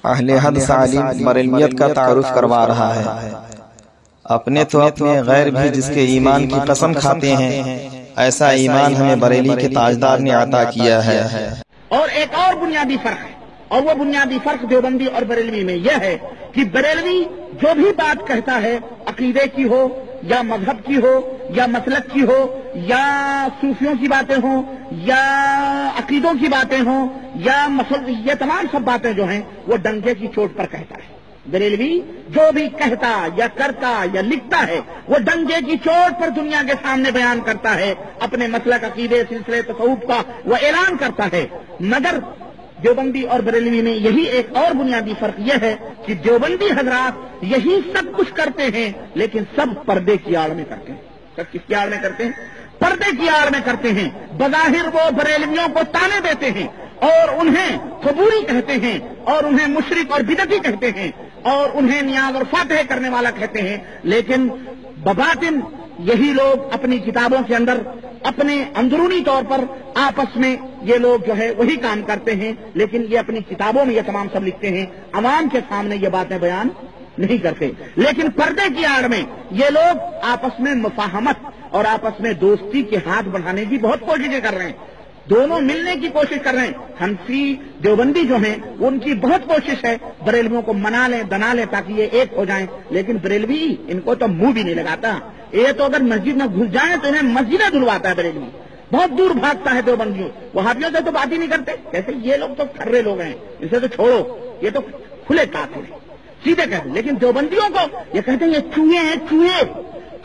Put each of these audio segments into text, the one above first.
اہل حد سالم بریلویت کا تعارف کروا رہا ہے۔ اپنے تو اپنے غیر بھی جس کے ایمان کی قسم کھاتے ہیں، ایسا ایمان ہمیں بریلی کے تاجدار نے عطا کیا ہے۔ اور ایک اور بنیادی فرق ہے، اور وہ بنیادی فرق دیوبندی اور بریلوی میں یہ ہے کہ بریلوی جو بھی بات کہتا ہے، عقیدے کی ہو یا مذہب کی ہو یا مسلک کی ہو یا صوفیوں کی باتیں ہوں یا عقیدوں کی باتیں ہوں یا یہ تمام سب باتیں جو ہیں وہ ڈنکے کی چوٹ پر کہتا ہے۔ بریلوی جو بھی کہتا یا کرتا یا لکھتا ہے وہ ڈنکے کی چوٹ پر دنیا کے سامنے بیان کرتا ہے، اپنے مسلک، عقیدے، سلسلے، تصوف کا وہ اعلان کرتا ہے۔ مگر دیوبندی اور بریلوی میں یہی ایک اور بنیادی فرق یہ ہے کہ دیوبندی حضرات یہی سب کچھ کرتے ہیں لیکن سب پردے کی آڑ میں کرتے ہیں۔ سب کس کی آڑ میں کرتے ہیں؟ پردے کی آڑ میں کرتے ہیں۔ بظاہر وہ بریلویوں کو تانے دیتے ہیں اور انہیں قبوری کہتے ہیں اور انہیں مشرک اور بدعتی کہتے ہیں اور انہیں نیاز اور فاتح کرنے والا کہتے ہیں، لیکن بباطن یہی لوگ اپنی کتابوں کے اندر اپنے اندرونی طور پر آپس میں یہ لوگ جو ہے وہی کام کرتے ہیں، لیکن یہ اپنی کتابوں میں یہ تمام سب لکھتے ہیں، عوام کے سامنے یہ باتیں بیان نہیں کرتے۔ لیکن پردے کی آڑ میں یہ لوگ آپس میں مفاہمت اور آپس میں دوستی کے ہاتھ بڑھانے کی بہت کوششیں کر رہے ہیں، دونوں ملنے کی کوشش کر رہے ہیں۔ حنفی دیوبندی جو ہیں ان کی بہت کوشش ہے بریلویوں کو منا لیں، دنا لیں تاکہ یہ ایک ہو جائیں، لیکن بریلوی ان کو تو منہ بھی نہیں لگاتا۔ یہ تو اگر مسجد میں گھس جائیں تو انہیں مسجدیں دھلواتا ہے بریلوی، بہت دور بھاگتا ہے دیوبندیوں۔ وہابیوں سے تو بات ہی نہیں کرتے، کیسے یہ لوگ تو کھرے لوگ ہیں، اسے تو چھوڑو، یہ تو کھلے کافر ہیں، سیدھے کہتے ہیں۔ لیکن دیوبندیوں کو یہ کہتے ہیں یہ چوہے ہیں،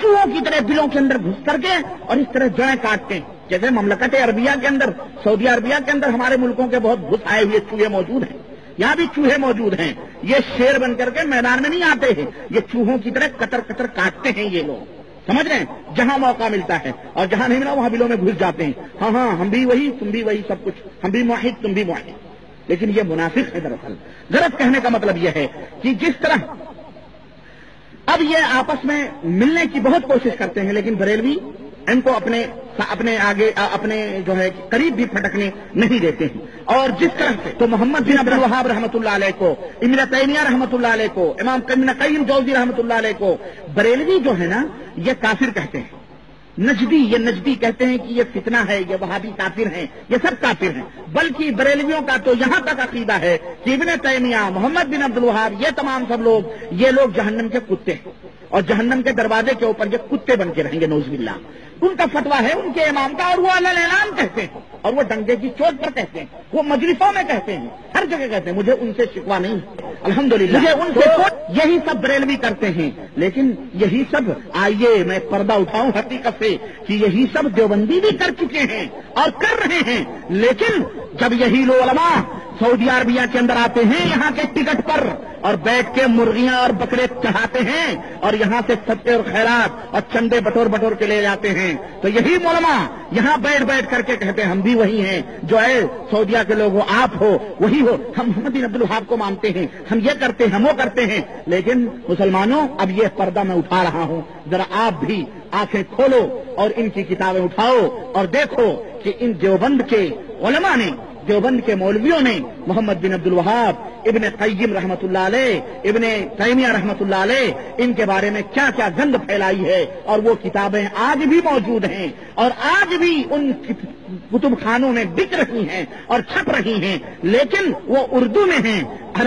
چوہوں کی طرح دلوں کے اندر گھس کر کے اور اس طرح جڑیں کاٹتے ہیں۔ جیسے مملکت عربیہ کے اندر، سعودی عربیہ کے اندر ہمارے ملکوں کے بہت گھس آئے ہوئے چوہے موجود ہیں، یہاں بھی چوہے موجود ہیں۔ یہ شیر بن کر کے میدان میں نہیں آتے ہیں، یہ چوہوں کی طرح قطر قطر کاٹتے ہیں یہ لوگ، سمجھ رہے ہیں؟ جہاں موقع ملتا ہے اور جہاں نہیں ملا وہاں بلوں میں گھس جاتے ہیں۔ ہاں ہم بھی وہی، تم بھی وہی، سب کچھ ہم بھی موحد تم بھی موحد، لیکن یہ منافق ہے دراصل۔ غلط کہنے کا مطلب یہ ہے کہ جس طرح اب یہ آپس میں ملنے کی بہت کوشش کرتے ہیں، لیکن بریلوی ان کو اپنے آگے اپنے جو ہے قریب بھی پھٹکنے نہیں دیتے ہیں۔ اور جس طرح سے تو محمد بن عبد الوہاب رحمۃ اللہ علیہ کو، ابن تیمیہ رحمۃ اللہ علیہ کو، امام ابن قیم جوزی رحمۃ اللہ علیہ کو بریلوی جو ہے نا یہ کافر کہتے ہیں، یہ نجدی کہتے ہیں کہ یہ فتنہ ہے، یہ وہابی کافر ہیں، یہ سب کافر ہیں۔ بلکہ بریلویوں کا تو یہاں تک عقیدہ ہے کہ ابن تیمیہ، محمد بن عبد الوہاب، یہ تمام سب لوگ یہ لوگ جہنم کے کتے ہیں اور جہنم کے دروازے کے اوپر یہ کتے بن کے رہیں گے، نعوذ باللہ۔ ان کا فتویٰ ہے ان کے امام کا، اور وہ علل اعلان کہتے ہیں اور وہ ڈنکے کی چوٹ پر کہتے ہیں، وہ مجلسوں میں کہتے ہیں، ہر جگہ کہتے ہیں۔ مجھے ان سے شکوہ نہیں، الحمدللہ مجھے ان سے یہی سب بریلوی کرتے ہیں، لیکن یہی سب آئیے میں پردہ اٹھاؤں حقیقت سے کہ یہی سب دیوبندی بھی کر چکے ہیں اور کر رہے ہیں۔ لیکن جب یہی لوگ علماء سعودی عربیہ کے اندر آتے ہیں یہاں کے ٹکٹ پر اور بیٹھ کے مرغیاں اور بکرے چڑھاتے ہیں اور یہاں سے صدقے اور خیرات اور چندے بٹور کے لے جاتے ہیں، تو یہی علماء یہاں بیٹھ کر کے کہتے ہیں ہم بھی وہی ہیں جو ہے سعودیہ کے لوگ ہو، آپ ہو وہی ہو، ہم محمد بن عبد الوہاب کو مانتے ہیں، ہم یہ کرتے ہیں، ہم وہ کرتے ہیں۔ لیکن مسلمانوں اب یہ پردہ میں اٹھا رہا ہوں، ذرا آپ بھی آنکھیں کھولو اور ان کی کتابیں اٹھاؤ اور دیکھو کہ ان دیوبند کے علماء نے، دیوبند کے مولویوں نے محمد بن عبد الوہاب، ابن قیم رحمۃ اللہ علیہ، ابن تیمیہ رحمۃ اللہ علیہ، ان کے بارے میں کیا کیا گند پھیلائی ہے، اور وہ کتابیں آج بھی موجود ہیں اور آج بھی ان کتب خانوں میں بک رہی ہیں اور چھپ رہی ہیں، لیکن وہ اردو میں ہیں،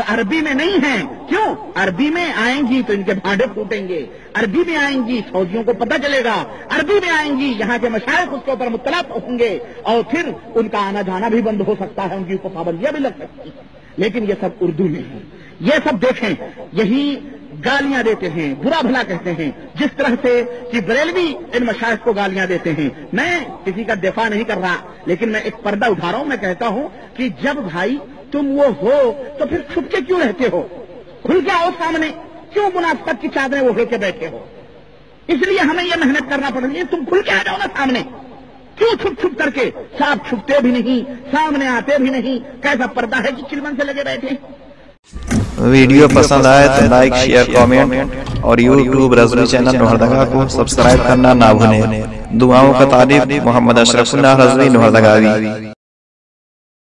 عربی میں نہیں ہیں۔ کیوں؟ عربی میں آئیں گی تو ان کے بھانڈے پھوٹیں گے، عربی میں آئیں گی سعودیوں کو پتہ چلے گا، عربی میں آئیں گی یہاں کے مشائخ اس کے اوپر مطلع ہوں گے اور پھر ان کا آنا جانا بھی بند ہو سکتا ہے، ان کی اوپر پابندیاں بھی لگ سکتی ہیں، لیکن یہ سب اردو میں ہے۔ یہ سب دیکھیں، یہی گالیاں دیتے ہیں، برا بھلا کہتے ہیں، جس طرح سے کہ بریلوی ان مشائخ کو گالیاں دیتے ہیں۔ میں کسی کا دفاع نہیں کر رہا، لیکن میں ایک پردہ اٹھا رہا ہوں، میں کہتا ہوں کہ جب بھائی تم وہ ہو تو پھر چھپ کے کیوں رہتے ہو؟ کھل کے آؤ سامنے، کیوں منافقت کی چادریں اوڑھ کے بیٹھے ہو؟ اس لیے ہمیں یہ محنت کرنا پڑ رہی ہے، تم کھل کے آ جاؤ نا سامنے، کیوں چھپ کر کے؟ صاحب چھپتے بھی نہیں، سامنے آتے بھی نہیں، کیسا پردہ ہے کہ چلمن سے لگے بیٹھے۔ ویڈیو پسند آئے تو لائک، شیئر، کامنٹ اور یوٹیوب رضوی چینل لوہردگا کو سبسکرائب کرنا نہ بھولیں۔ دعاؤں کا طالب محمد اشرف اللہ رضوی لوہردگاوی۔